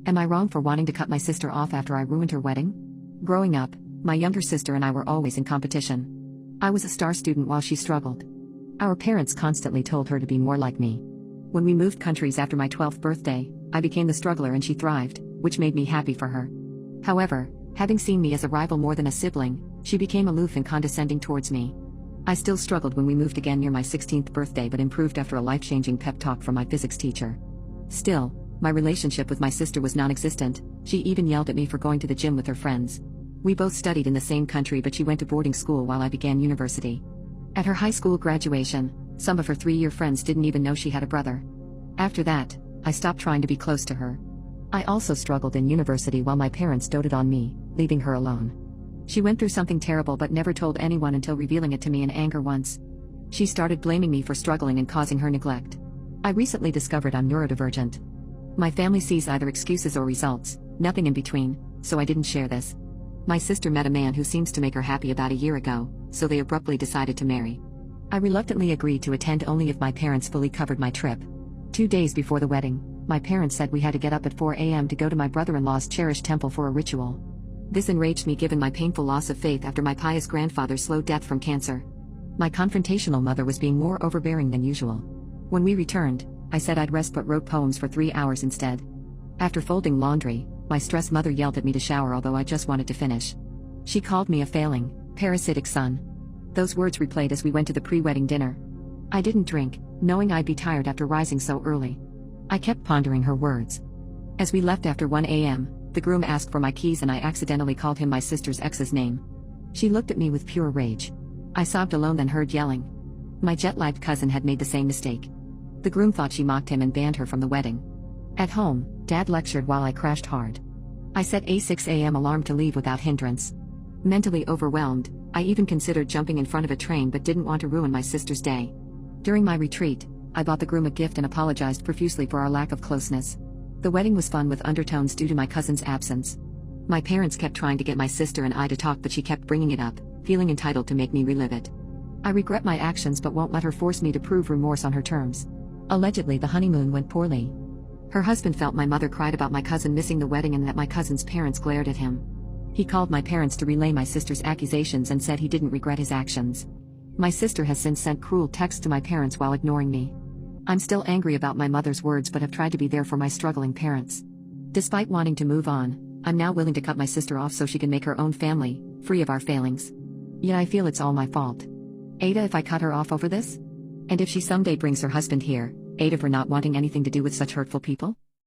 Am I wrong for wanting to cut my sister off after I ruined her wedding? Growing up, my younger sister and I were always in competition. I was a star student while she struggled. Our parents constantly told her to be more like me. When we moved countries after my 12th birthday, I became the struggler and she thrived, which made me happy for her. However, having seen me as a rival more than a sibling, she became aloof and condescending towards me. I still struggled when we moved again near my 16th birthday but improved after a life-changing pep talk from my physics teacher. Still, my relationship with my sister was non-existent. She even yelled at me for going to the gym with her friends. We both studied in the same country but she went to boarding school while I began university. At her high school graduation, some of her 3-year friends didn't even know she had a brother. After that, I stopped trying to be close to her. I also struggled in university while my parents doted on me, leaving her alone. She went through something terrible but never told anyone until revealing it to me in anger once. She started blaming me for struggling and causing her neglect. I recently discovered I'm neurodivergent. My family sees either excuses or results, nothing in between, so I didn't share this. My sister met a man who seems to make her happy about a year ago, so they abruptly decided to marry. I reluctantly agreed to attend only if my parents fully covered my trip. 2 days before the wedding, my parents said we had to get up at 4 a.m. to go to my brother-in-law's cherished temple for a ritual. This enraged me given my painful loss of faith after my pious grandfather's slow death from cancer. My confrontational mother was being more overbearing than usual. When we returned, I said I'd rest but wrote poems for 3 hours instead. After folding laundry, my stressed mother yelled at me to shower although I just wanted to finish. She called me a failing, parasitic son. Those words replayed as we went to the pre-wedding dinner. I didn't drink, knowing I'd be tired after rising so early. I kept pondering her words. As we left after 1 a.m., the groom asked for my keys and I accidentally called him my sister's ex's name. She looked at me with pure rage. I sobbed alone then heard yelling. My jet-lagged cousin had made the same mistake. The groom thought she mocked him and banned her from the wedding. At home, Dad lectured while I crashed hard. I set a 6 a.m. alarm to leave without hindrance. Mentally overwhelmed, I even considered jumping in front of a train but didn't want to ruin my sister's day. During my retreat, I bought the groom a gift and apologized profusely for our lack of closeness. The wedding was fun with undertones due to my cousin's absence. My parents kept trying to get my sister and I to talk but she kept bringing it up, feeling entitled to make me relive it. I regret my actions but won't let her force me to prove remorse on her terms. Allegedly the honeymoon went poorly. Her husband felt my mother cried about my cousin missing the wedding and that my cousin's parents glared at him. He called my parents to relay my sister's accusations and said he didn't regret his actions. My sister has since sent cruel texts to my parents while ignoring me. I'm still angry about my mother's words but have tried to be there for my struggling parents. Despite wanting to move on, I'm now willing to cut my sister off so she can make her own family, free of our failings. Yet I feel it's all my fault. Ada, if I cut her off over this? And if she someday brings her husband here, Ada for not wanting anything to do with such hurtful people?